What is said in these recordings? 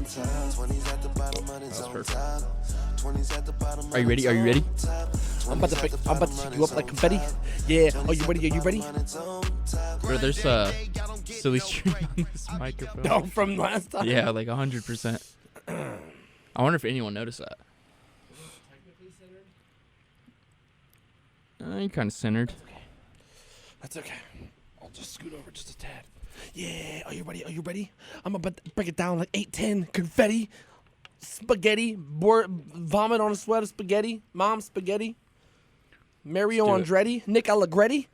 Are you ready? Are you ready? I'm about to pick you up like confetti. Yeah. Are you ready? Are you ready? Bro, there's a silly stream on this microphone. No, from last time. Yeah, like 100%. I wonder if anyone noticed that. You're kind of centered. That's okay. I'll just scoot over just a tad. Yeah. Are you ready? Are you ready? I'm about to break it down like 8-10. Confetti. Spaghetti. Vomit on a sweat of spaghetti. Mom spaghetti. Mario Andretti. Nick Allegretti.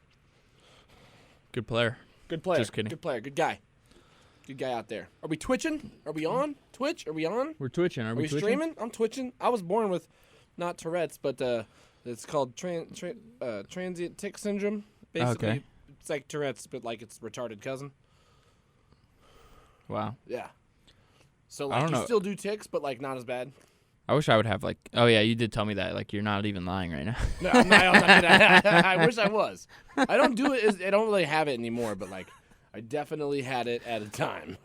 Good player. Good player. Just kidding. Good player. Good guy. Good guy out there. Are we twitching? Are we on Twitch? Are we on? We're twitching. Are we twitching? Streaming? I'm twitching. I was born with not Tourette's, but it's called transient tic syndrome. Basically, Okay. It's like Tourette's, but like it's retarded cousin. Wow. Yeah. So I like don't you know. still do tics, but like not as bad. I wish I would have like. Oh yeah, you did tell me that. Like you're not even lying right now. No, I'm not I wish I was. I don't do it. I don't really have it anymore, but like I definitely had it at a time.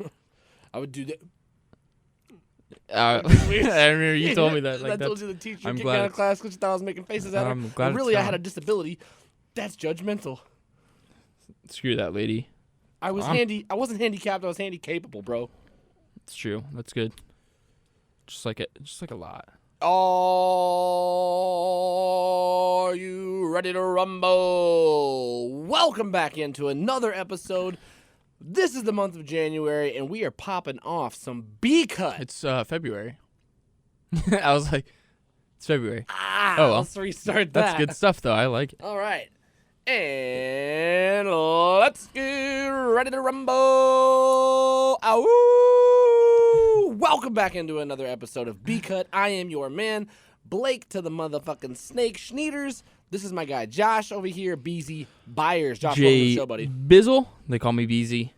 I would do that. I remember you told me that. Like I told you the teacher I'm kicked glad me out of class because she thought I was making faces at her. I'm glad But really, it's I had a gone. disability. That's judgmental. Screw that lady. I was I wasn't handicapped. I was handy capable, bro. It's true. That's good. Just like a lot. Are you ready to rumble? Welcome back into another episode. This is the month of January, and we are popping off some BCUT. It's February. I was like, it's February. Oh, well. let's restart that. That's good stuff, though. I like it. All right. And let's get ready to rumble. Ow! Welcome back into another episode of BCUT. I am your man, Blake to the motherfucking snake, Schneiders. This is my guy, Josh, over here, BZ Byers. Josh, welcome to the show, buddy. Bizzle. They call me BZ.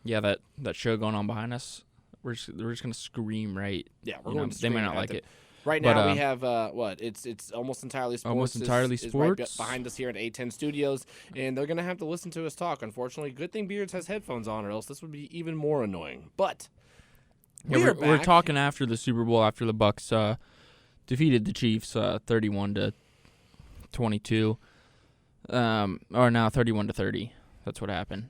Yeah, that show going on behind us. We're just gonna scream, right? Yeah, we're You know, going to they might scream not at like them. it. Right But, now we have what? It's almost entirely sports. Almost entirely is right sports. behind us here at 810 Studios, and they're gonna have to listen to us talk. Unfortunately, good thing Beards has headphones on, or else this would be even more annoying. But Yeah, we're back. talking after the Super Bowl, after the Bucks defeated the Chiefs 31-22, or now 31-30. That's what happened.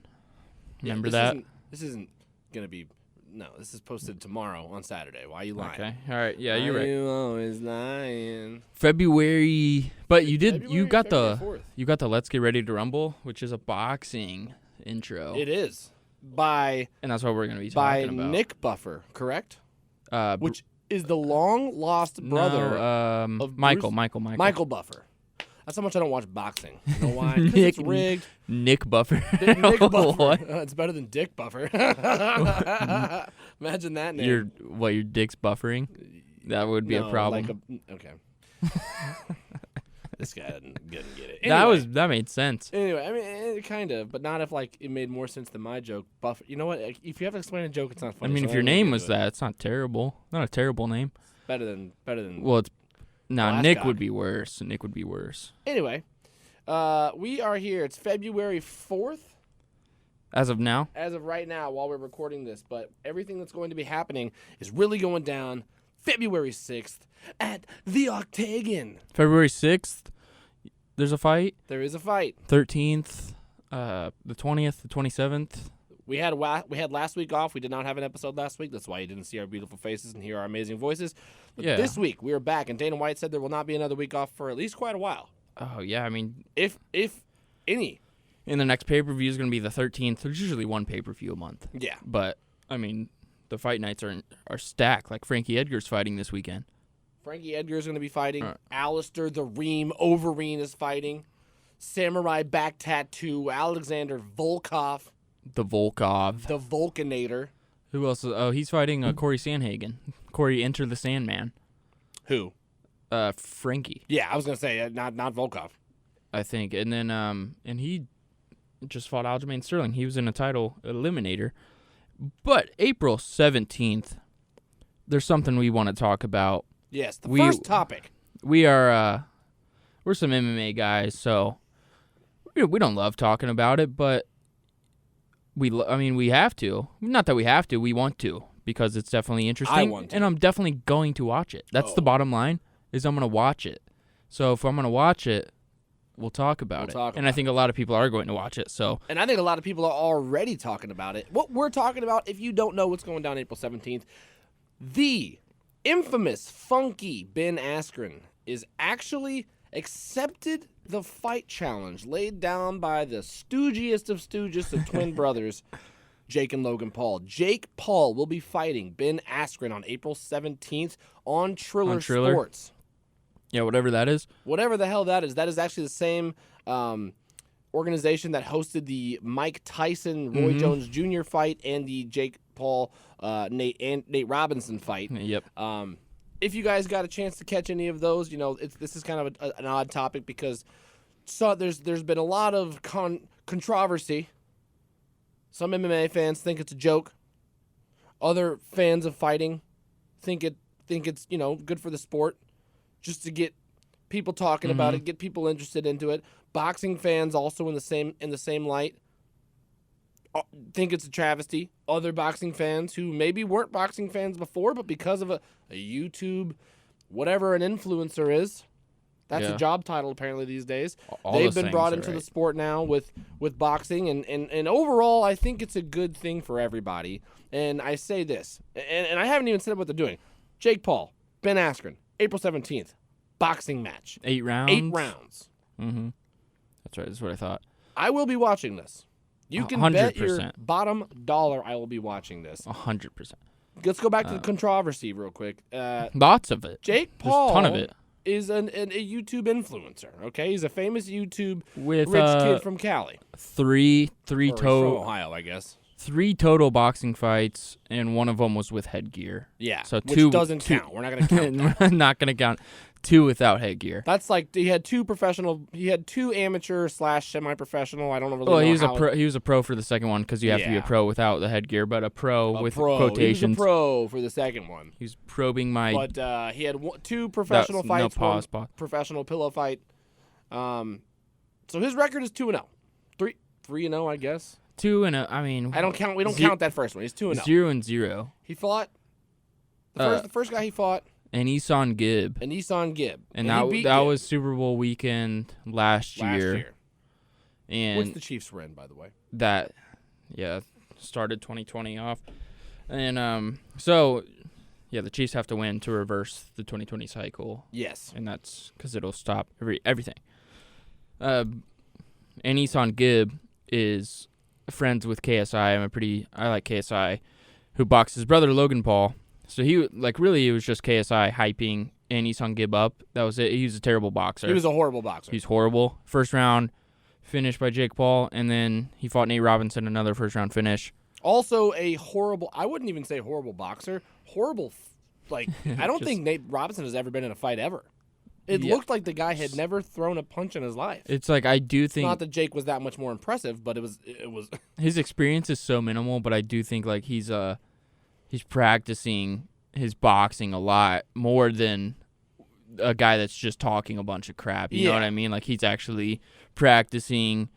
Remember that? This isn't gonna be. No, this is posted tomorrow on Saturday. Why are you lying? Okay. All right. Yeah, you're right. You always lying. February, but you did. February, You got February the. 4th. You got the Let's Get Ready to Rumble, which is a boxing intro, It is by and that's what we're gonna be by talking about. Nick Buffer, correct? Br- Which is the long lost brother no, of Michael. Michael Buffer. That's how much I don't watch boxing. You know why? 'Cause Nick- it's rigged. Nick Buffer. Nick Buffer. What? It's better than Dick Buffer. Imagine that name. Your dick's buffering? That would be a problem. Okay. This guy didn't get it. Anyway, That made sense. Anyway, I mean, kind of, but not if like it made more sense than my joke. Buffer. You know what? If you have to explain a joke, it's not I funny. mean, so if your don't name get was into it. that, it's not terrible. Not a terrible name. better than. Well, it's last Nick guy. would be worse. Nick would be worse. Anyway, we are here. It's February 4th. As of now, As of right now, while we're recording this, but everything that's going to be happening is really going down February 6th at the Octagon. February 6th, there's a fight. There is a fight. 13th, the 20th, the 27th. We had last week off. We did not have an episode last week. That's why you didn't see our beautiful faces and hear our amazing voices. But Yeah. this week, we are back, and Dana White said there will not be another week off for at least quite a while. Oh, yeah, I mean, If any. and the next pay-per-view is going to be the 13th. There's usually one pay-per-view a month. Yeah. But, I mean, the fight nights are stacked. Like Frankie Edgar's fighting this weekend. Frankie Edgar is going to be fighting. All right. Alistair the Ream Overeem is fighting. Samurai Back Tattoo. Alexander Volkov. The Volkov. The Vulcanator. Who else? Oh, he's fighting Corey Sandhagen. Corey Enter the Sandman. Who? Frankie, Yeah, I was going to say, not Volkov. I think. And then, and he just fought Aljamain Sterling. He was in a title eliminator. But April 17th, there's something we want to talk about. Yes, the first topic. We are, we're some MMA guys, so we don't love talking about it, but we have to. Not that we have to, we want to. because it's definitely interesting. want to. And I'm definitely going to watch it. That's the bottom line, is I'm going to watch it. So if I'm going to watch it, we'll talk about it. And I think a lot of people are going to watch it. So, and I think a lot of people are already talking about it. What we're talking about, if you don't know what's going down April 17th, the infamous, funky Ben Askren is actually accepted the fight challenge laid down by the stoogiest of stooges of twin brothers, Jake and Logan Paul. Jake Paul will be fighting Ben Askren on April 17th on Triller Sports. Yeah, whatever that is. Whatever the hell that is. That is actually the same organization that hosted the Mike Tyson, Roy Jones Jr. fight and the Jake Paul, Nate Robinson fight. Yep. If you guys got a chance to catch any of those, this is kind of an odd topic because there's been a lot of controversy. Some MMA fans think it's a joke. Other fans of fighting think it's good for the sport, just to get people talking about it, get people interested into it. Boxing fans also in the same light think it's a travesty. Other boxing fans who maybe weren't boxing fans before, but because of a YouTube, whatever an influencer is, that's a job title apparently these days. They've been brought into the sport now with boxing, and overall, I think it's a good thing for everybody. And I say this, and I haven't even said what they're doing. Jake Paul, Ben Askren, April 17th, boxing match. 8 rounds? 8 rounds. Mm-hmm. That's right. That's what I thought. I will be watching this. You can 100%. bet your bottom dollar I will be watching this. 100%. Let's go back to the controversy real quick. Lots of it. Jake Paul There's a ton of it. Is a YouTube influencer, okay? He's a famous YouTube with rich kid from Cali. Three From total Ohio, I guess. 3 total boxing fights, and one of them was with headgear. Yeah, so which doesn't count. We're not going to count that. We're not going to count 2 without headgear. That's like he had 2 amateur / semi-professional. I don't know really well, know he was a pro for the second one because you have to be a pro without the headgear, but a pro with quotations. He was a pro for the second one. He's probing my. But he had 2 professional fights, no, pause. Professional pillow fight. So his record is 2-0, 3-0, I guess. 2-0. I mean, I don't count. We don't count that first one. He's 2-0. 0-0. He fought the first guy he fought. And Isan Gibb. And that was Super Bowl weekend last year. And which the Chiefs were in, by the way. That, started 2020 off. And so, the Chiefs have to win to reverse the 2020 cycle. Yes. And that's because it'll stop everything. And Isan Gibb is friends with KSI. I like KSI, who boxed his brother Logan Paul. So it was just KSI hyping and Isan Gibb up. That was it. He was a terrible boxer. He was a horrible boxer. He's horrible. First round finish by Jake Paul, and then he fought Nate Robinson, another first round finish. Also a horrible, I wouldn't even say horrible boxer. Horrible, I don't think Nate Robinson has ever been in a fight ever. It looked like the guy had never thrown a punch in his life. It's like I do think not that Jake was that much more impressive, but it was his experience is so minimal, but I do think he's practicing his boxing a lot more than a guy that's just talking a bunch of crap. You know what I mean? Like he's actually practicing,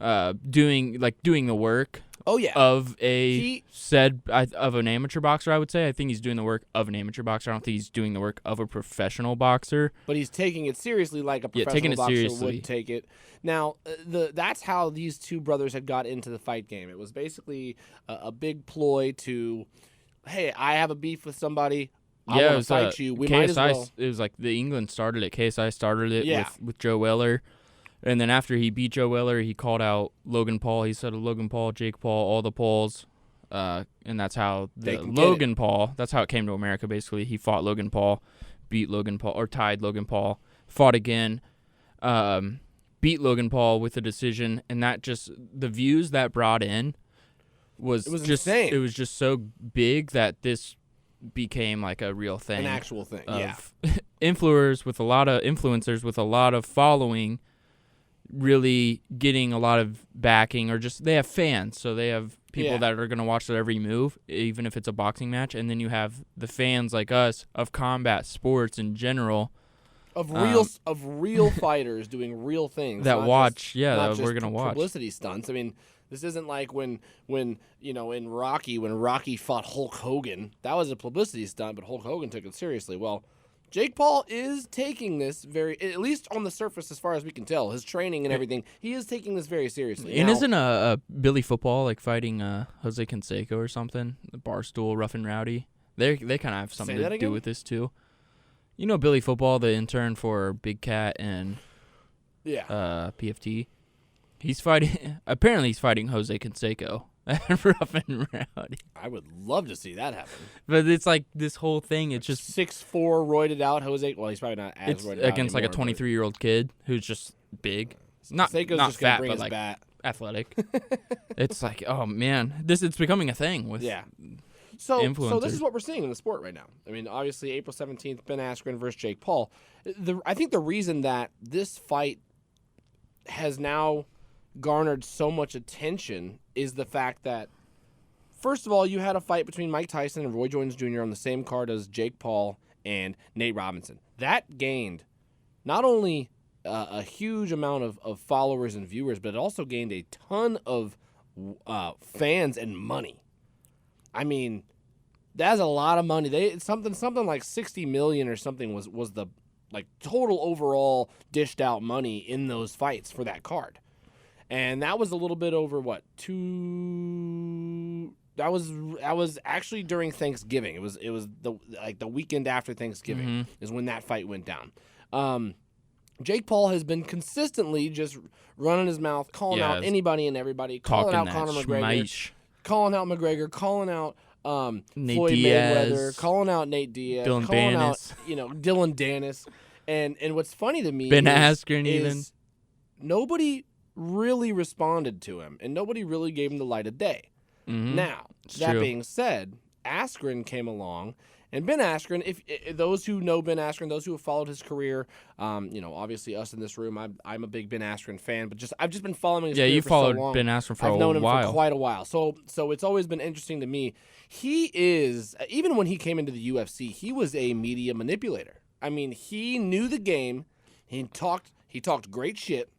doing the work. Oh yeah. Of of an amateur boxer, I would say. I think he's doing the work of an amateur boxer. I don't think he's doing the work of a professional boxer. But he's taking it seriously, like a professional boxer would take it. Now, that's how these 2 brothers had got into the fight game. It was basically a big ploy to, hey, I have a beef with somebody. I want to fight you. We might as well. It was like the England started it. KSI started it with Joe Weller. And then after he beat Joe Weller, he called out Logan Paul. He said Logan Paul, Jake Paul, all the Pauls. And that's how Logan Paul, that's how it came to America, basically. He fought Logan Paul, beat Logan Paul, or tied Logan Paul, fought again, beat Logan Paul with a decision. And that just, the views that brought in was just insane. It was just so big that this became like a real thing. An actual thing, influencers with a lot of following, really getting a lot of backing, or just they have fans, so they have people that are going to watch their every move, even if it's a boxing match. And then you have the fans like us of combat sports in general, of real fighters doing real things that not watch. Just, not that just we're going to watch publicity stunts. I mean, This isn't like when in Rocky, when Rocky fought Hulk Hogan. That was a publicity stunt, but Hulk Hogan took it seriously. Well, Jake Paul is taking this at least on the surface, as far as we can tell, his training and everything, he is taking this very seriously. And isn't a Billy Football like fighting Jose Canseco or something? The Barstool Rough and Rowdy. They kind of have something to do with this too. You know Billy Football, the intern for Big Cat and PFT. Apparently he's fighting Jose Canseco. Rough and Rowdy. I would love to see that happen. But it's like this whole thing. It's just 6'4", roided out Jose. Well, he's probably not as roided out against anymore, like a 23-year-old kid who's just big. Not just fat, bring but his like bat. athletic. It's like, oh man, it's becoming a thing with So influencers. this is what we're seeing in the sport right now. I mean, obviously, April 17th, Ben Askren versus Jake Paul. I think the reason that this fight has now garnered so much attention is the fact that, first of all, you had a fight between Mike Tyson and Roy Jones Jr. on the same card as Jake Paul and Nate Robinson. That gained not only a huge amount of followers and viewers, but it also gained a ton of fans and money. I mean, that's a lot of money. Something like $60 million or something was the like total overall dished out money in those fights for that card. And that was a little bit over that was actually during Thanksgiving. It was the weekend after Thanksgiving is when that fight went down. Jake Paul has been consistently just running his mouth, calling out anybody and everybody, calling out Conor McGregor, calling out McGregor, calling out Floyd Mayweather, calling out Nate Diaz, calling out Dylan Dennis. And what's funny to me Ben Askren even nobody really responded to him, and nobody really gave him the light of day. Now, that being said, Askren came along, and Ben Askren, if those who know Ben Askren, those who have followed his career, obviously us in this room, I'm a big Ben Askren fan, but I've just been following his career you for followed so long. Ben Askren for a while. I've known him for quite a while, so it's always been interesting to me. He is, even when he came into the UFC, he was a media manipulator. I mean, he knew the game. He talked great shit,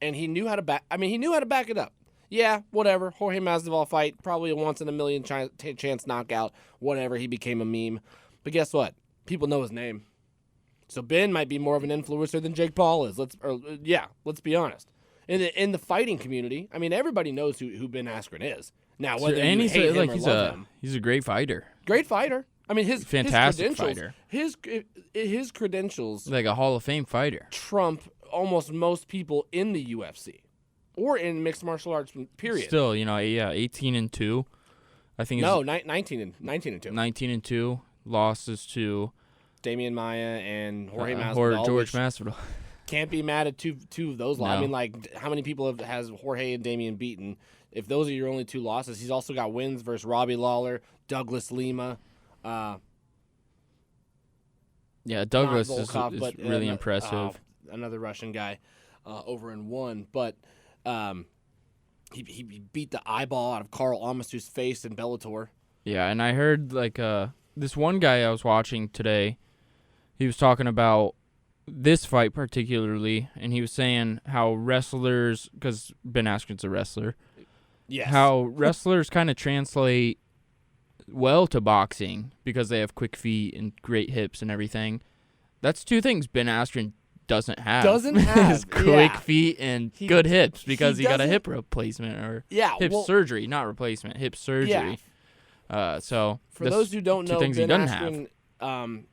and he knew how to back it up. Yeah, whatever. Jorge Masvidal fight, probably a once-in-a-million chance knockout. Whatever, he became a meme. But guess what? People know his name. So Ben might be more of an influencer than Jake Paul is. Let's be honest. In the fighting community, I mean, everybody knows who Ben Askren is. Now, whether you hate him or love him. He's a great fighter. Great fighter. I mean, his fantastic credentials, fighter. His credentials, like a Hall of Fame fighter, trump almost most people in the UFC or in mixed martial arts. Period. Still, 18-2. I think. No, 19-2. 19-2 losses to Damian Maia and Jorge Masvidal. George Masvidal. Can't be mad at two of those. No. I mean, like, how many people has Jorge and Damian beaten? If those are your only two losses, he's also got wins versus Robbie Lawler, Douglas Lima. Douglas is really impressive. Another Russian guy over in one. But he beat the eyeball out of Carl Almasu's face in Bellator. Yeah, and I heard, this one guy I was watching today, he was talking about this fight particularly, and he was saying how wrestlers, because Ben Askren's a wrestler, how wrestlers kind of translate well to boxing because they have quick feet and great hips and everything. That's two things Ben Askren doesn't have. His quick feet and good hips because he got a hip replacement or hip surgery, not replacement, hip surgery. So for those who don't know, Ben Askren,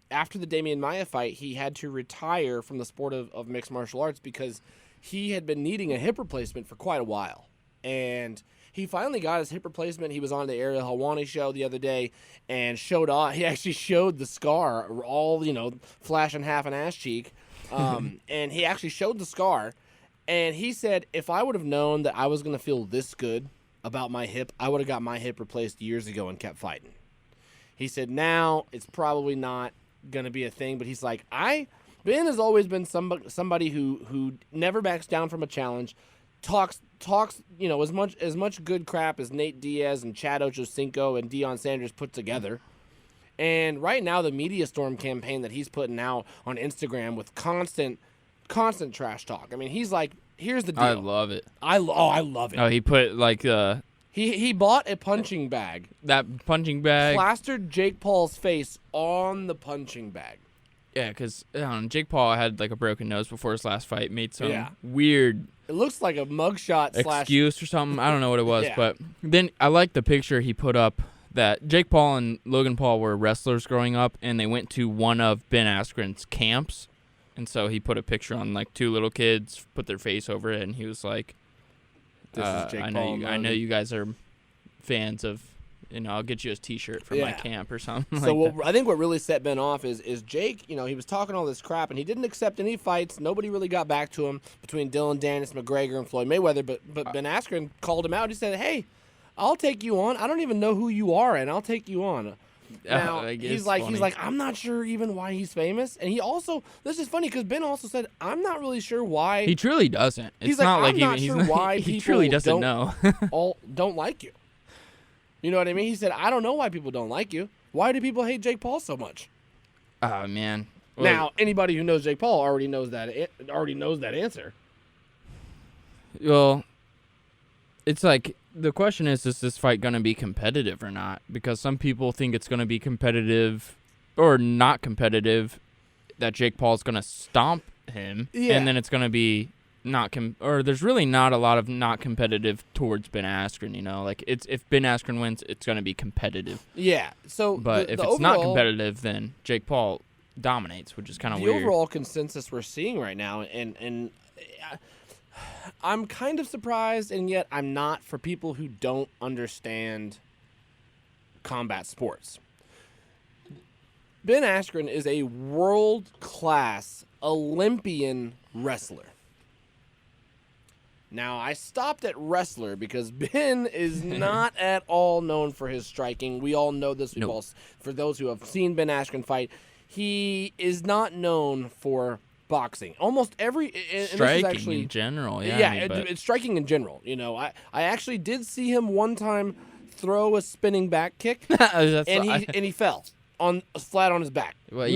after the Damian Maia fight, he had to retire from the sport of mixed martial arts because he had been needing a hip replacement for quite a while. And he finally got his hip replacement. He was on the Ariel Helwani show the other day and showed off. He actually showed the scar, all, flashing half an ass cheek. And he actually showed the scar. And he said, if I would have known that I was going to feel this good about my hip, I would have got my hip replaced years ago and kept fighting. He said, now it's probably not going to be a thing. But he's like, Ben has always been somebody who never backs down from a challenge, talks as much good crap as Nate Diaz and Chad Ochocinco and Deion Sanders put together. And right now the Media Storm campaign that he's putting out on Instagram with constant trash talk. I mean, he's like here's the deal. I love it. I love it. Oh, he put like He bought a punching bag. That punching bag. Plastered Jake Paul's face on the punching bag. Yeah, because Jake Paul had like a broken nose before his last fight. Made some weird. It looks like a mugshot excuse or something. I don't know what it was, Yeah. but then I like the picture he put up that Jake Paul and Logan Paul were wrestlers growing up, and they went to one of Ben Askren's camps, and so he put a picture on like two little kids, put their face over it, and he was like, "This is Jake Paul. I know you guys are fans of." I'll get you a T-shirt from my camp or something. So I think what really set Ben off is Jake. He was talking all this crap, and he didn't accept any fights. Nobody really got back to him between Dylan Dennis, McGregor, and Floyd Mayweather. But Ben Askren called him out. He said, "Hey, I'll take you on. I don't even know who you are, and I'll take you on." Now he's like, I'm not sure even why he's famous, and he also, this is funny because Ben also said, I'm not really sure why he truly doesn't. It's he's not like, like I'm not sure why he people truly doesn't know. don't like you. You know what I mean? He said, I don't know why people don't like you. Why do people hate Jake Paul so much? Oh man. Well, now anybody who knows Jake Paul already knows that answer. Well, it's like the question is this fight going to be competitive or not? Because some people think it's going to be competitive or not competitive, that Jake Paul's going to stomp him, and then it's going to be or there's really not a lot of not competitive towards Ben Askren. Like if Ben Askren wins, it's going to be competitive. Yeah. So, but if it's not competitive, then Jake Paul dominates, which is kind of weird. The overall consensus we're seeing right now, and I'm kind of surprised, and yet I'm not, for people who don't understand combat sports. Ben Askren is a world-class Olympian wrestler. Now, I stopped at wrestler because Ben is not at all known for his striking. We all know this. For those who have seen Ben Askren fight, he is not known for boxing. Almost every striking in general, it's striking in general. I actually did see him one time throw a spinning back kick, and he fell flat on his back. Well,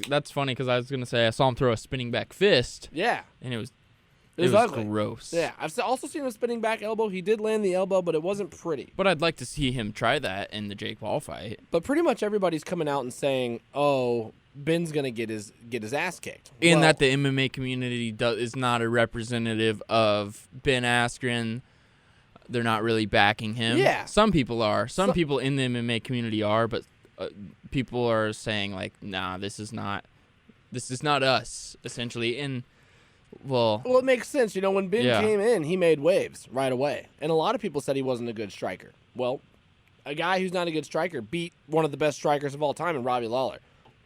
that's funny because I was gonna say I saw him throw a spinning back fist. Yeah, and it was ugly. Gross. Yeah, I've also seen a spinning back elbow. He did land the elbow, but it wasn't pretty. But I'd like to see him try that in the Jake Paul fight. But pretty much everybody's coming out and saying, "Oh, Ben's gonna get his ass kicked." And that the MMA community is not a representative of Ben Askren. They're not really backing him. Yeah, some people are. Some people in the MMA community are, but people are saying like, "Nah, this is not us." Essentially, and well, it makes sense. When Ben came in, he made waves right away, and a lot of people said he wasn't a good striker. Well, a guy who's not a good striker beat one of the best strikers of all time in Robbie Lawler.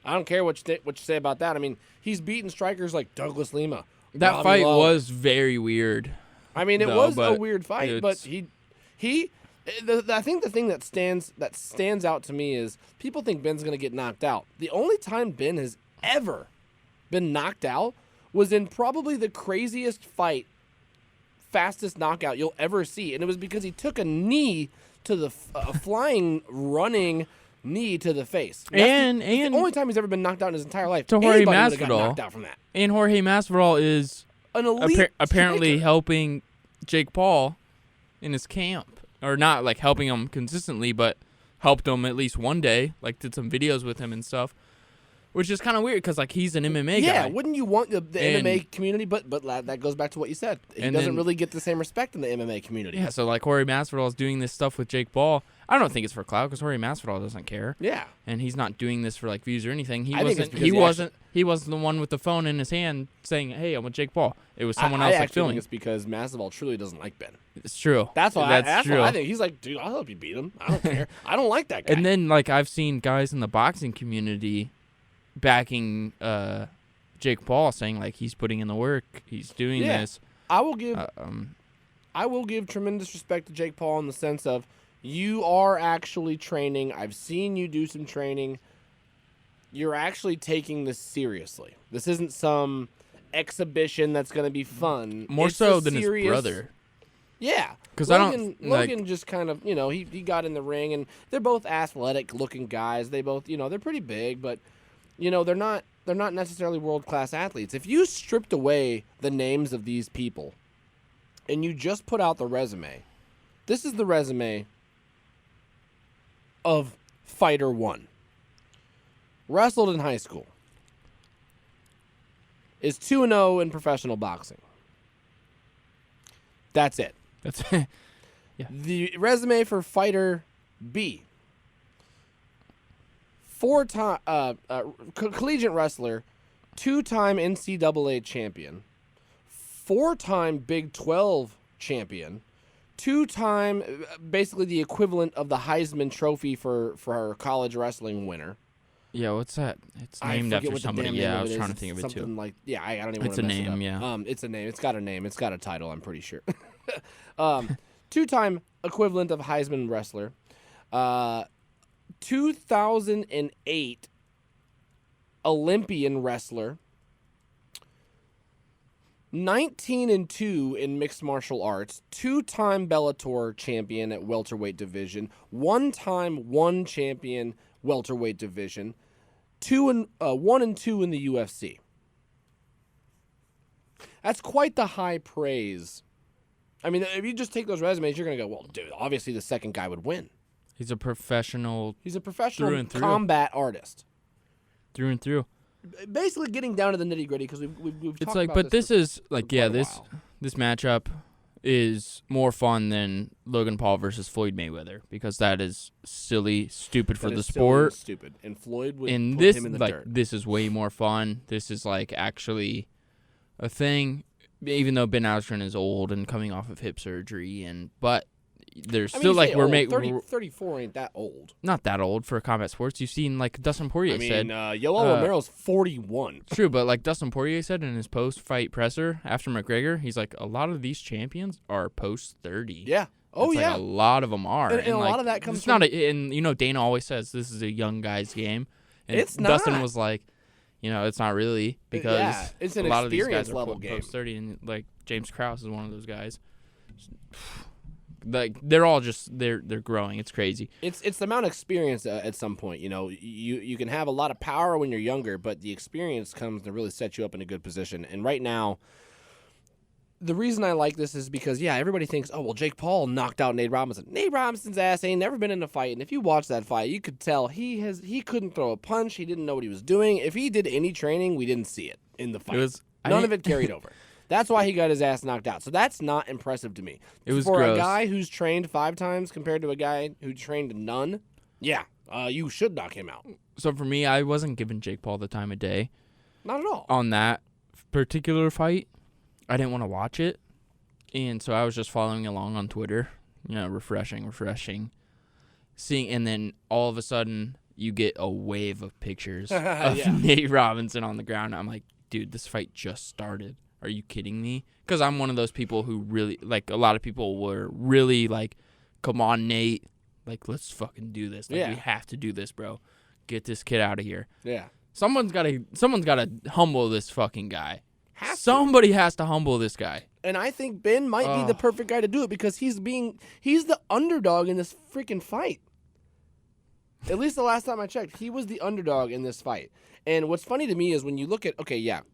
I don't care what you say about that. I mean, he's beaten strikers like Douglas Lima. That Robbie fight Lawler. was very weird. I mean, it was a weird fight, but I think the thing that stands out to me is people think Ben's going to get knocked out. The only time Ben has ever been knocked out was in probably the craziest fight, fastest knockout you'll ever see, and it was because he took a knee to the flying, running knee to the face. And the only time he's ever been knocked out in his entire life. To Jorge Anybody would've got Masvidal. knocked out from that. And Jorge Masvidal is an elite apparently striker. helping Jake Paul in his camp, or not like helping him consistently, but helped him at least one day. Like did some videos with him and stuff. Which is kind of weird because, like, he's an MMA guy. Yeah, wouldn't you want the MMA community? But that goes back to what you said. He doesn't really get the same respect in the MMA community. Yeah, so, like, Jorge Masvidal is doing this stuff with Jake Paul. I don't think it's for clout because Jorge Masvidal doesn't care. Yeah. And he's not doing this for, like, views or anything. He wasn't the one with the phone in his hand saying, hey, I'm with Jake Paul. It was someone else, like, filming. I think it's because Masvidal truly doesn't like Ben. It's true. That's why true. I think. He's like, dude, I'll help you beat him. I don't care. I don't like that guy. And then, like, I've seen guys in the boxing community backing Jake Paul, saying like he's putting in the work, he's doing this. I will give tremendous respect to Jake Paul in the sense of you are actually training. I've seen you do some training. You're actually taking this seriously. This isn't some exhibition that's going to be fun. More so than his brother. Yeah, because Logan just kind of he got in the ring, and they're both athletic looking guys. They both they're pretty big, but they're not necessarily world-class athletes. If you stripped away the names of these people and you just put out the resume, this is the resume of Fighter 1. Wrestled in high school. Is 2-0 in professional boxing. That's it. That's yeah. The resume for Fighter B. 4-time collegiate wrestler, 2-time NCAA champion, 4-time Big 12 champion, 2-time, basically the equivalent of the Heisman Trophy for our college wrestling winner. Yeah, what's that? It's named after somebody. Yeah, I was trying to think of it too. Something like, yeah, I don't even want It's to a mess it name, up. yeah. It's a name. It's got a name. It's got a title, I'm pretty sure. 2-time equivalent of Heisman wrestler. 2008 Olympian wrestler. 19-2 in mixed martial arts. 2-time Bellator champion at welterweight division. 1-time one champion welterweight division. 1-2 in the UFC. That's quite the high praise. I mean, if you just take those resumes, you're going to go, well, dude, obviously the second guy would win. He's a professional. He's a professional through and through. combat artist. Through and through. Basically getting down to the nitty-gritty because we've It's talked like, about but this is like, yeah, this this matchup is more fun than Logan Paul versus Floyd Mayweather because that is silly, stupid for the sport. Stupid. And Floyd would And put this, him in the like, dirt. this is way more fun. This is like actually a thing, even though Ben Askren is old and coming off of hip surgery, but there's still like we're making 34 ain't that old. Not that old for combat sports. You've seen like Dustin Poirier said. Yoel Romero's 41. True, but like Dustin Poirier said in his post-fight presser after McGregor, he's like, a lot of these champions are post-30. Yeah. Oh, it's yeah. Like a lot of them are. And a like, lot of that comes it's from... not and Dana always says this is a young guy's game. And it's not. Dustin was like, it's not really because it's an a lot of these guys level are game. post-30, and like James Krause is one of those guys. Like they're all just they're growing. It's crazy. It's the amount of experience at some point. You can have a lot of power when you're younger, but the experience comes to really set you up in a good position. And right now, the reason I like this is because everybody thinks, oh well, Jake Paul knocked out Nate Robinson. Nate Robinson's ass ain't never been in a fight, and if you watch that fight, you could tell he couldn't throw a punch. He didn't know what he was doing. If he did any training, we didn't see it in the fight. None of it carried over. That's why he got his ass knocked out. So that's not impressive to me. It was for gross. A guy who's trained 5 times compared to a guy who trained none. Yeah, you should knock him out. So for me, I wasn't giving Jake Paul the time of day. Not at all. On that particular fight, I didn't want to watch it, and so I was just following along on Twitter, refreshing, seeing, and then all of a sudden you get a wave of pictures of Nate Robinson on the ground. I'm like, dude, this fight just started. Are you kidding me? Because I'm one of those people who really, like, a lot of people were really like, come on, Nate. Like, let's fucking do this. Like, we have to do this, bro. Get this kid out of here. Yeah. Someone's got to humble this fucking guy. Somebody has to humble this guy. And I think Ben might be the perfect guy to do it because he's the underdog in this freaking fight. At least the last time I checked, he was the underdog in this fight. And what's funny to me is when you look at,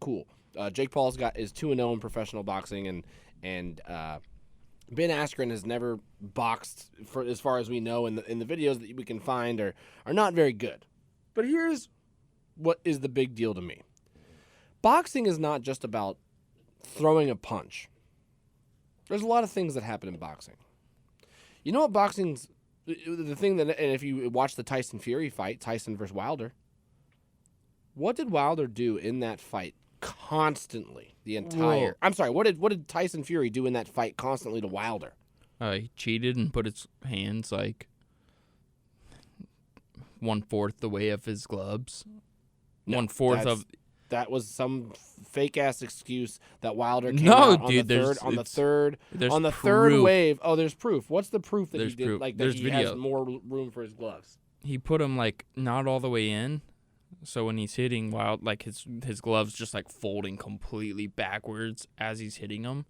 cool. Jake Paul's is 2-0 in professional boxing, and Ben Askren has never boxed, for as far as we know, in the videos that we can find are not very good. But here's what is the big deal to me. Boxing is not just about throwing a punch. There's a lot of things that happen in boxing. You know what boxing's the thing that, and if you watch the Tyson Fury fight, Tyson versus Wilder, what did Wilder do in that fight? Constantly, the entire. I'm sorry. What did Tyson Fury do in that fight constantly to Wilder? He cheated and put his hands like 1/4 the way of his gloves. No, 1/4 of. That was some fake ass excuse that Wilder came out on the third wave. Oh, there's proof. What's the proof that he did? Proof. Like that he has more room for his gloves. He put him like not all the way in. So when he's hitting like his gloves just like folding completely backwards as he's hitting them.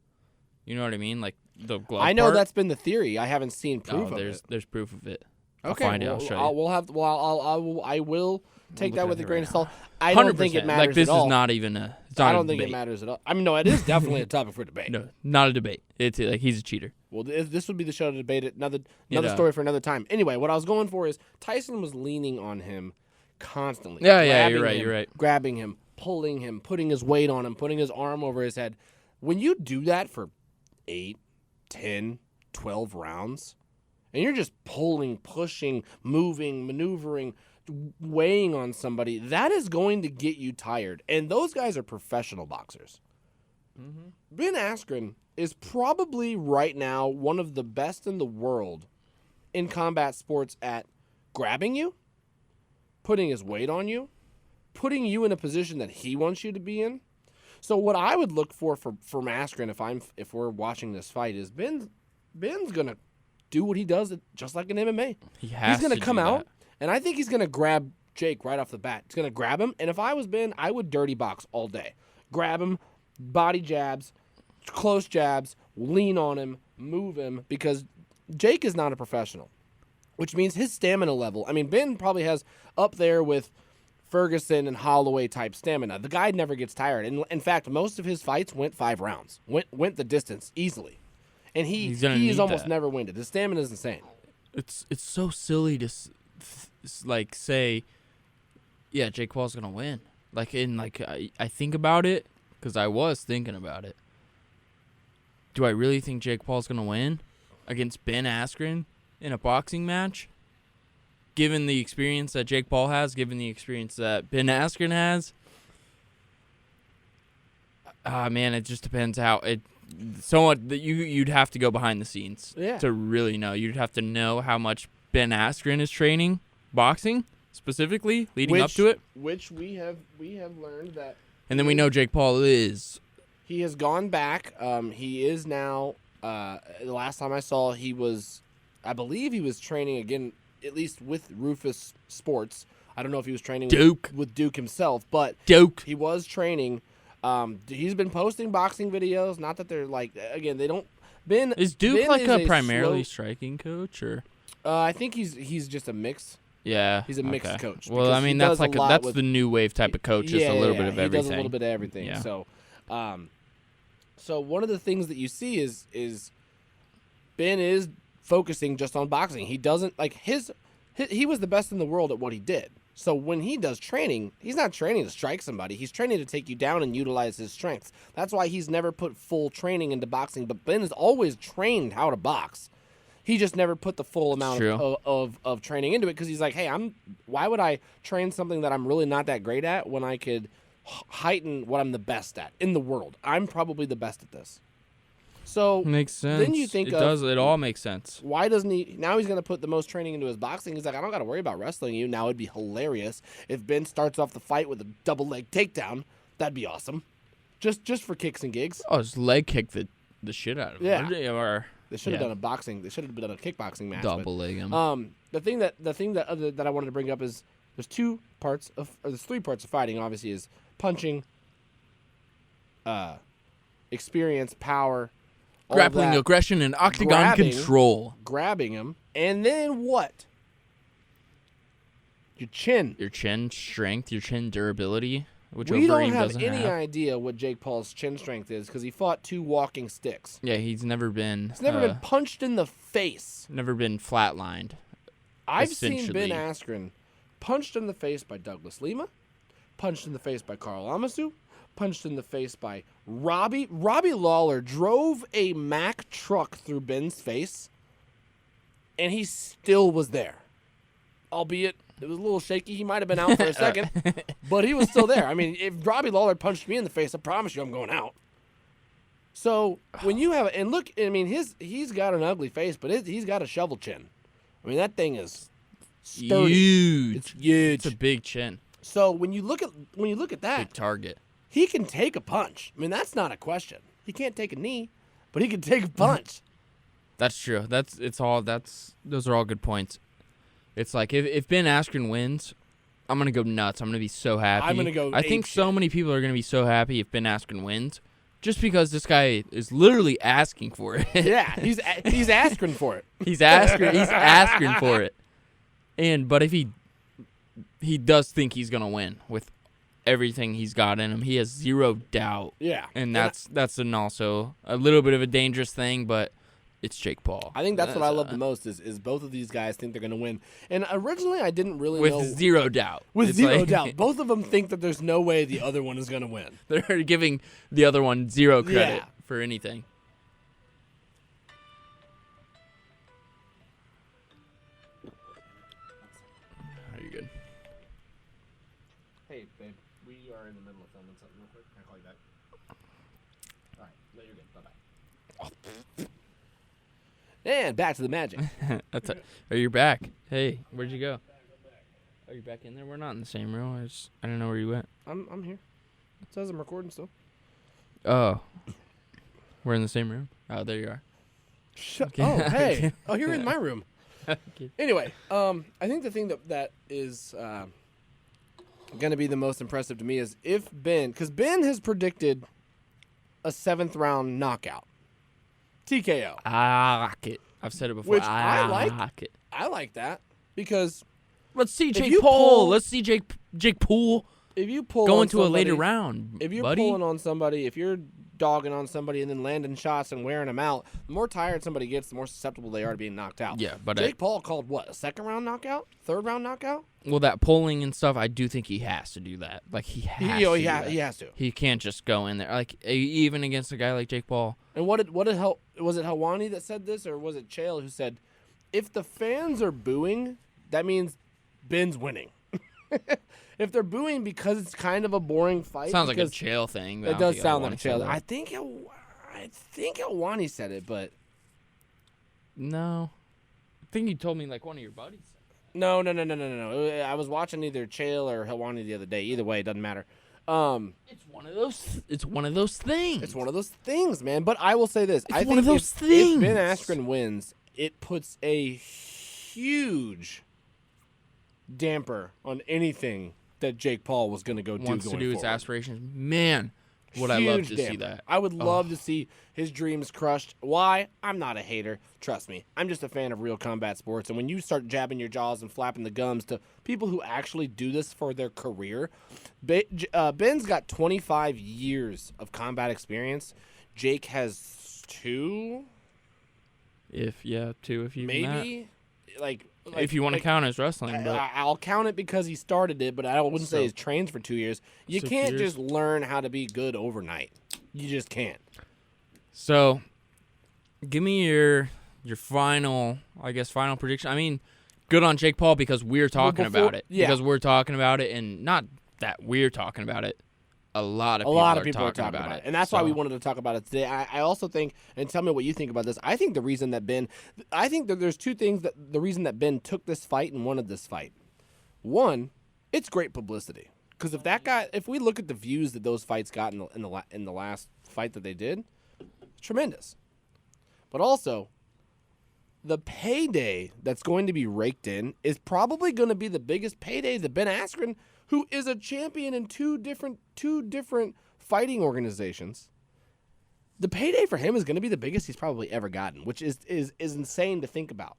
You know what I mean? Like the glove I know part. that's been the theory. I haven't seen proof of it. There's proof of it. Okay, I'll find it. I'll show you. We'll have. Well, I will take that with a grain of salt. I don't think it matters. Like this at all. Is not even a. I don't think it matters at all. I mean, no, it is definitely a topic for debate. No, not a debate. It's like he's a cheater. Well, this would be the show to debate it. Another story for another time. Anyway, what I was going for is Tyson was leaning on him constantly. Yeah, you're right. Grabbing him, pulling him, putting his weight on him, putting his arm over his head. When you do that for 8, 10, 12 rounds, and you're just pulling, pushing, moving, maneuvering, weighing on somebody, that is going to get you tired. And those guys are professional boxers. Mm-hmm. Ben Askren is probably right now one of the best in the world in combat sports at grabbing you, putting his weight on you, putting you in a position that he wants you to be in. So what I would look for from Askren if we're watching this fight is Ben's gonna do what he does just like in MMA. He's gonna come out, and I think he's gonna grab Jake right off the bat. He's gonna grab him, and if I was Ben, I would dirty box all day. Grab him, body jabs, close jabs, lean on him, move him, because Jake is not a professional, which means his stamina level. I mean, Ben probably has up there with Ferguson and Holloway type stamina. The guy never gets tired. And in fact, most of his fights went 5 rounds. Went the distance easily. And he is almost never winded. His stamina is insane. It's so silly to like say, yeah, Jake Paul's going to win. Like I think about it cuz I was thinking about it. Do I really think Jake Paul's going to win against Ben Askren in a boxing match? Given the experience that Jake Paul has, given the experience that Ben Askren has, man, it just depends how it. Somewhat that you'd have to go behind the scenes to really know. You'd have to know how much Ben Askren is training boxing specifically leading up to it, which we have learned that. And then we know Jake Paul is. He has gone back. He is now. The last time I saw, I believe he was training again. At least with Rufus Sports. I don't know if he was training with Duke himself, but he was training. He's been posting boxing videos. Not that they're like, again, they don't. Ben is Duke Ben like is a primarily striking coach, or? I think he's just a mix. Yeah, he's a mixed coach. Well, I mean that's that's the new wave type of coach. Just a little bit of everything. He does a little bit of everything. Yeah. So one of the things that you see is Ben is focusing just on boxing. He doesn't like he was the best in the world at what he did. So when he does training, he's not training to strike somebody. He's training to take you down and utilize his strengths. That's why he's never put full training into boxing. But Ben has always trained how to box. He just never put the full amount of training into it because he's like, hey, why would I train something that I'm really not that great at when I could heighten what I'm the best at in the world? I'm probably the best at this. So makes sense. Then you think it all makes sense. Why doesn't he? Now he's going to put the most training into his boxing. He's like, I don't got to worry about wrestling you. Now it'd be hilarious if Ben starts off the fight with a double leg takedown. That'd be awesome. Just for kicks and gigs. Oh, just leg kick the shit out of him. Yeah. They should have done a boxing. They should have done a kickboxing match. Double leg him. The thing that I wanted to bring up is there's 3 parts of fighting. Obviously, is punching, experience, power. Grappling, aggression, and octagon control. Grabbing him. And then what? Your chin. Your chin strength, your chin durability, which we don't have any idea what Jake Paul's chin strength is because he fought 2 walking sticks. Yeah, he's never been... He's never been punched in the face. Never been flatlined. I've seen Ben Askren punched in the face by Douglas Lima, punched in the face by Carl Amasu, punched in the face by Robbie. Robbie Lawler drove a Mack truck through Ben's face, and he still was there. Albeit, it was a little shaky. He might have been out for a second, but he was still there. I mean, if Robbie Lawler punched me in the face, I promise you I'm going out. So, when you have... And look, I mean, he's got an ugly face, but he's got a shovel chin. I mean, that thing is sturdy. Huge. It's huge. It's a big chin. So, when you look at that... Big target. He can take a punch. I mean, that's not a question. He can't take a knee, but he can take a punch. That's true. Those are all good points. It's like if Ben Askren wins, I'm gonna go nuts. I'm gonna be so happy. I'm gonna go. I think so many people are gonna be so happy if Ben Askren wins, just because this guy is literally asking for it. Yeah, he's asking for it. He's asking for it. But if he does think he's gonna win with everything he's got in him, he has zero doubt. Yeah, and that's also a little bit of a dangerous thing, but it's Jake Paul. I think that's what I love the most is both of these guys think they're gonna win. And originally, I didn't really with know zero doubt. With zero doubt, both of them think that there's no way the other one is gonna win. They're giving the other one zero credit for anything. Are you good? Hey, babe, we are in the middle of filming something real quick. Can I call you back? All right, no, you're good. Bye-bye. And back to the magic. Are you back? Hey, where'd you go? Are you back in there? We're not in the same room. I don't know where you went. I'm here. It says I'm recording still. Oh. We're in the same room? Oh, there you are. Okay. Oh, hey. Oh, you're in my room. Okay. Anyway, I think the thing that is going to be the most impressive to me is if Ben, because Ben has predicted a 7th round knockout. TKO. I like it. I've said it before. Which I like it. I like that because let's see Jake Paul. Let's see Jake Paul. If you pull go into a later round, if you're buddy. pulling on somebody, if you're dogging on somebody and then landing shots and wearing them out, the more tired somebody gets, the more susceptible they are to being knocked out. Yeah, but Jake Paul called what, a 2nd round knockout, 3rd round knockout? Well, that pulling and stuff, I do think he has to do that. Like he has to. He can't just go in there like even against a guy like Jake Paul. And was it Helwani that said this, or was it Chael who said, if the fans are booing, that means Ben's winning. If they're booing because it's kind of a boring fight, sounds like a Chael thing. It does sound like a Chael. I think Helwani said it, but no, I think you told me like one of your buddies. No. I was watching either Chael or Helwani the other day. Either way, it doesn't matter. It's one of those. It's one of those things. It's one of those things, man. But I will say this: I think if Ben Askren wins, it puts a huge damper on anything that Jake Paul was going to go do. Wants to do his aspirations. Man, would I love to see that? I would love to see his dreams crushed. Why? I'm not a hater. Trust me. I'm just a fan of real combat sports. And when you start jabbing your jaws and flapping the gums to people who actually do this for their career, Ben's got 25 years of combat experience. Jake has 2. If you maybe like if you want to count as wrestling, I'll count it because he started it, but I wouldn't say he's trained for 2 years. You can't just learn how to be good overnight. You just can't. So, give me your final prediction. I mean, good on Jake Paul because we're talking about it. Yeah. Because we're talking about it, and not that we're talking about it. A lot of people are talking about it. And that's why we wanted to talk about it today. I also think, and tell me what you think about this, I think the reason that there's 2 things that the reason that Ben took this fight and wanted this fight. One, it's great publicity. Because if we look at the views that those fights got in the last fight that they did, it's tremendous. But also, the payday that's going to be raked in is probably going to be the biggest payday that Ben Askren, who is a champion in two different fighting organizations, the payday for him is going to be the biggest he's probably ever gotten, which is insane to think about.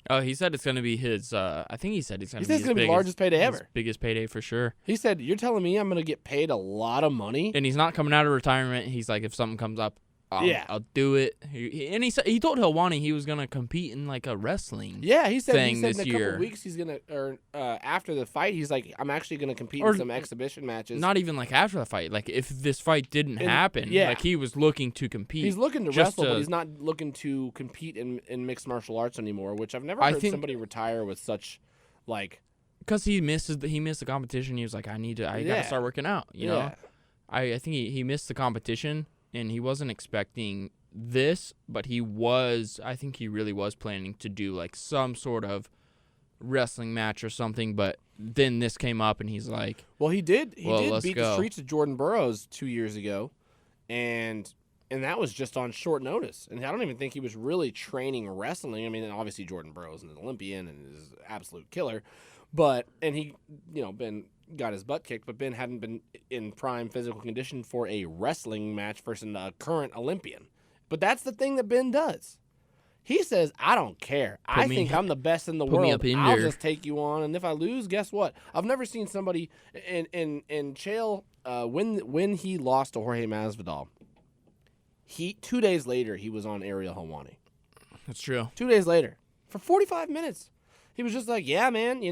Oh, he said it's going to be his. I think he said it's going to be the largest payday ever. Biggest payday for sure. He said, "You're telling me I'm going to get paid a lot of money?" And he's not coming out of retirement. He's like, if something comes up, I'll do it. He told Helwani he was gonna compete in like a wrestling. Yeah, he said in a year. couple weeks he's gonna, or after the fight, he's like, I'm actually gonna compete in some exhibition matches. Not even like after the fight. Like if this fight didn't happen, like he was looking to compete. He's looking to wrestle, but he's not looking to compete in mixed martial arts anymore. Which I've never heard somebody retire with such, like. Because he missed the competition. He was like, I gotta start working out. You know, I think he missed the competition. And he wasn't expecting this, but I think he really was planning to do like some sort of wrestling match or something, but then this came up and he's like, well, he did beat the streets of Jordan Burroughs 2 years ago, and that was just on short notice. And I don't even think he was really training wrestling. I mean, obviously Jordan Burroughs is an Olympian and is an absolute killer, and he, Ben got his butt kicked, but Ben hadn't been in prime physical condition for a wrestling match versus a current Olympian. But that's the thing that Ben does. He says, I don't care. I think I'm the best in the world. I'll just take you on, and if I lose, guess what? I've never seen somebody in Chael when he lost to Jorge Masvidal. 2 days later, he was on Ariel Helwani. That's true. 2 days later, for 45 minutes, he was just like, "Yeah, man,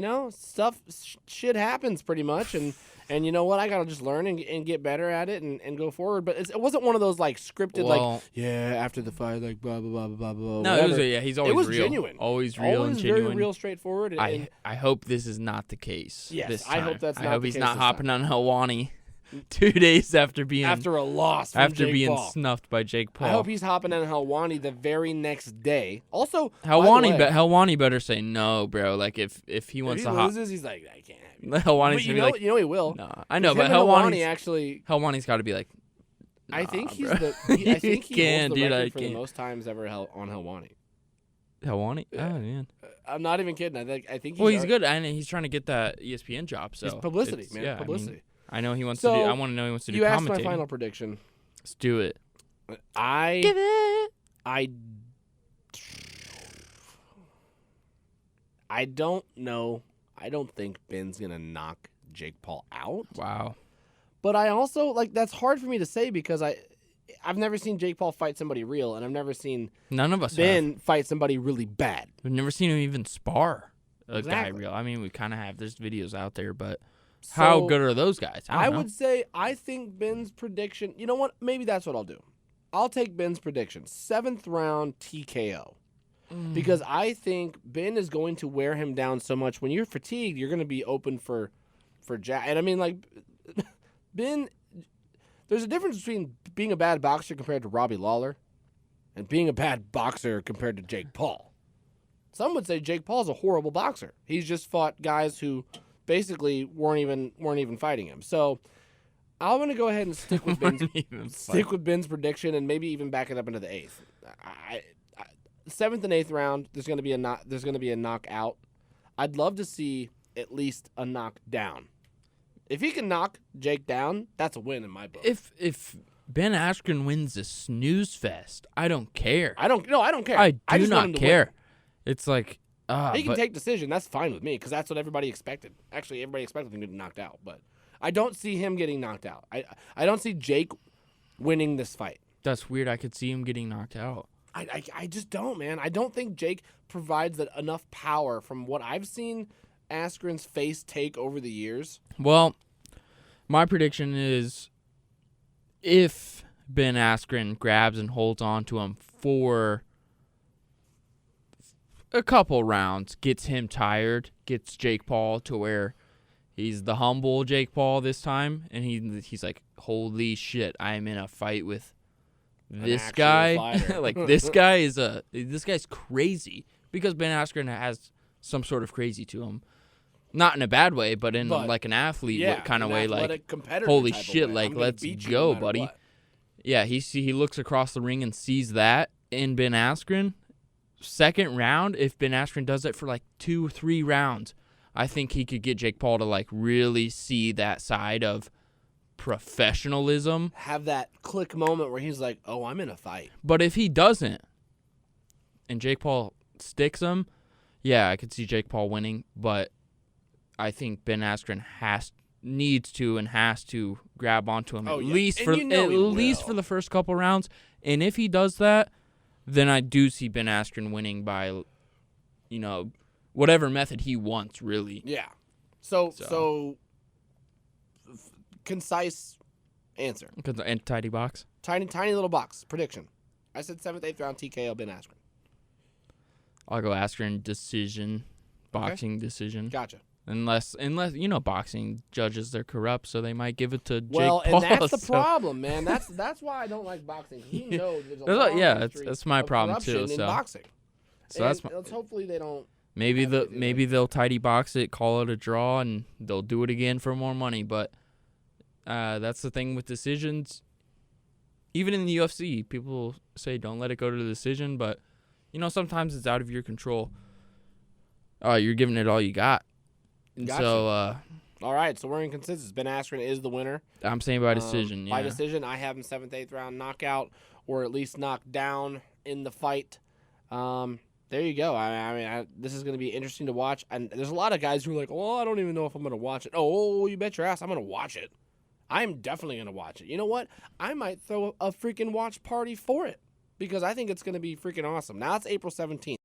shit happens pretty much, and you know what? I gotta just learn and get better at it and go forward." But it wasn't one of those like scripted, after the fight, like blah blah blah blah blah. No, he's always it was real. Genuine, always real and genuine. Very real, straightforward. I hope this is not the case. Yes, this I time. hope that's not. I hope the he's case not this hopping time. on Helwani 2 days after a loss from after Jake being Paul. snuffed by Jake Paul. I hope he's hopping on Helwani the very next day. Also, Helwani better say no, bro. Like if he wants to hop, loses, he's like, I can't have you. Helwani's gonna be like, you know he will. No, I know, but Helwani's got to be like. Nah, I think he's bro. I think he can, holds the dude, record for the most times ever on Helwani. Helwani? Oh man, I'm not even kidding. I think. He's good, and he's trying to get that ESPN job. So it's publicity, man. Yeah, publicity. I know he wants to do. I want to know he wants to do. You asked commentating. my final prediction. Let's do it. I don't know. I don't think Ben's gonna knock Jake Paul out. Wow. But I also that's hard for me to say because I've never seen Jake Paul fight somebody real, and I've never seen none of us Ben fight somebody really bad. We've never seen him even spar a guy Exactly. real. I mean, we kind of have. There's videos out there, but how good are those guys? I would say I think Ben's prediction. You know what? Maybe that's what I'll do. I'll take Ben's prediction, 7th round TKO, because I think Ben is going to wear him down so much. When you're fatigued, you're going to be open for jab. And I mean, like Ben. There's a difference between being a bad boxer compared to Robbie Lawler and being a bad boxer compared to Jake Paul. Some would say Jake Paul's a horrible boxer. He's just fought guys who basically weren't even fighting him. So I'm going to go ahead and stick with Ben's prediction and maybe even back it up into the 8th. 7th and 8th round, there's going to be a knockout. I'd love to see at least a knockdown. If he can knock Jake down, that's a win in my book. If Ben Askren wins the snooze fest, I don't care. I don't care. I do not care. Win. It's like he can take decision. That's fine with me because that's what everybody expected. Actually, everybody expected him to get knocked out, but I don't see him getting knocked out. I don't see Jake winning this fight. That's weird. I could see him getting knocked out. I just don't, man. I don't think Jake provides enough power from what I've seen Askren's face take over the years. Well, my prediction is if Ben Askren grabs and holds on to him for a couple rounds, gets him tired, gets Jake Paul to where he's the humble Jake Paul this time, and he's like, holy shit, I'm in a fight with this guy. Like this guy's crazy, because Ben Askren has some sort of crazy to him. Not in a bad way, but in like an athlete kind of way. Like, holy shit, like, let's go, buddy. What. Yeah, he looks across the ring and sees that in Ben Askren. Second round, if Ben Askren does it for like 2 or 3 rounds, I think he could get Jake Paul to like really see that side of professionalism. Have that click moment where he's like, oh, I'm in a fight. But if he doesn't, and Jake Paul sticks him, yeah, I could see Jake Paul winning, but I think Ben Askren needs to grab onto him at least for the first couple rounds. And if he does that, then I do see Ben Askren winning by, whatever method he wants, really. Yeah. So concise answer. And tidy box. Tiny little box prediction. I said 7th, 8th round TKO Ben Askren. I'll go Askren decision, boxing decision. Gotcha. Unless boxing judges, they're corrupt, so they might give it to Jake Paul. Well, and that's the problem, man. That's why I don't like boxing. You know, there's a long history that's my problem too. In boxing. So let's hopefully they don't. Maybe they'll tidy box it, call it a draw, and they'll do it again for more money. But that's the thing with decisions. Even in the UFC, people say don't let it go to the decision, but sometimes it's out of your control. You're giving it all you got. Gotcha. So, all right, so we're in consensus. Ben Askren is the winner. I'm saying by decision. Yeah. By decision, I have him 7th, 8th round knockout, or at least knocked down in the fight. There you go. This is going to be interesting to watch. And there's a lot of guys who are like, well, I don't even know if I'm going to watch it. Oh, you bet your ass I'm going to watch it. I'm definitely going to watch it. You know what? I might throw a freaking watch party for it because I think it's going to be freaking awesome. Now it's April 17th.